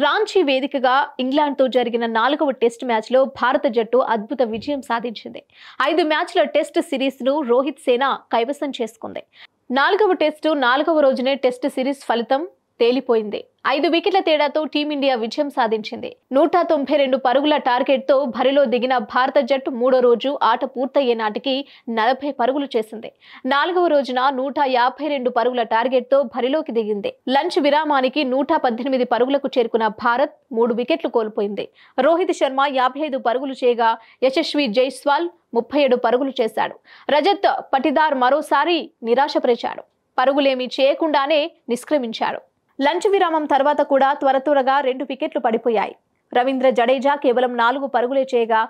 రాంచీ వేదికగా ఇంగ్లాండ్తో జరిగిన 4వ టెస్ట్ మ్యాచ్లో భారత జట్టు అద్భుత విజయం సాధించింది. 5 మ్యాచ్ల టెస్ట్ సిరీస్ను రోహిత్ సేన కైవసం చేసుకుంది. 4వ టెస్టు 4వ రోజునే టెస్ట్ సిరీస్ ఫలితం తేలిపోయింది. 5 వికెట్ల తేడాతో టీమిండియా విజయం సాధించింది. 192 పరుగుల టార్గెట్తో బరిలో దిగిన భారత జట్టు 3వ రోజు ఆట పూర్తయ్యే నాటికి 40 పరుగులు చేసింది. 4వ రోజున 152 పరుగుల టార్గెట్తో బరిలోకి దిగింది. లంచ్ విరామానికి 118 పరుగులకు చేరుకున్న భారత్ 3 వికెట్లు కోల్పోయింది. రోహిత్ శర్మ 55 పరుగులు చేయగా యశస్వి జైస్వాల్ 37 పరుగులు చేశాడు. రజత్ పటిదార్ మరోసారి నిరాశపరిచాడు. పరుగులేమీ చేయకుండానే నిష్క్రమించాడు. లంచ్ విరామం తర్వాత కూడా త్వరగా 2 వికెట్లు పడిపోయాయి. రవీంద్ర జడేజా కేవలం 4 పరుగులే చేయగా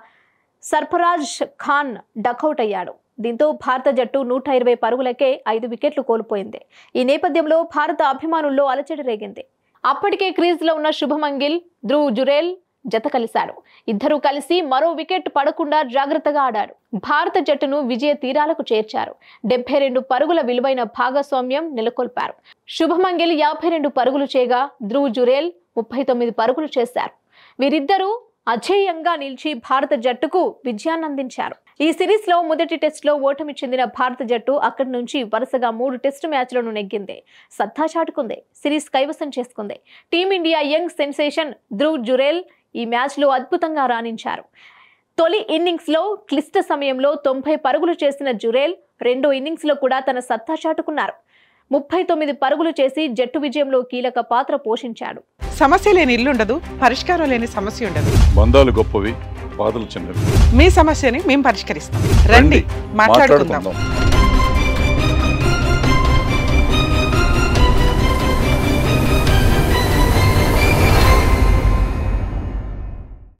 సర్ఫరాజ్ ఖాన్ డకౌట్ అయ్యాడు. దీంతో భారత జట్టు 120 పరుగులకే 5 వికెట్లు కోల్పోయింది. ఈ నేపథ్యంలో భారత అభిమానుల్లో అలజడి రేగింది. అప్పటికే క్రీజ్లో ఉన్న శుభమన్ గిల్, ధ్రువ్ జురేల్ జత కలిశాడు. ఇద్దరూ కలిసి మరో వికెట్ పడకుండా జాగ్రత్తగా ఆడాడు. భారత జట్టును విజయ తీరాలకు చేర్చారు. 72 పరుగుల విలువైన భాగస్వామ్యం నెలకొల్పారు. శుభమన్ గిల్ 52 పరుగులు చేయగా ధ్రువ్ జురేల్ 39 పరుగులు చేశారు. వీరిద్దరూ అజేయంగా నిలిచి భారత జట్టుకు విజయాన్ని అందించారు. ఈ సిరీస్ లో మొదటి టెస్ట్ లో ఓటమి చెందిన భారత జట్టు అక్కడి నుంచి వరుసగా 3 టెస్టు మ్యాచ్లను నెగ్గింది. సత్తా చాటుకుంది. సిరీస్ కైవసం చేసుకుంది. Team India young sensation Dhruv Jurel ఈ మ్యాచ్ లో అద్భుతంగా రాణించారు. తొలి ఇన్నింగ్స్ లో క్లిష్ట సమయంలో 90 పరుగులు చేసిన జురేల్ రెండో ఇన్నింగ్స్ లో కూడా తన సత్తా చాటుకున్నారు. 39 పరుగులు చేసి జట్టు విజయంలో కీలక పాత్ర పోషించాడు. సమస్య లేని ఇల్లు ఉండదు, పరిష్కారం లేని సమస్య ఉండదు. బంధాలు గొప్పవి, బాధలు చిన్నవి. మీ సమస్యని మేము పరిష్కరిస్తాం. రండి మాట్లాడుకుందాం.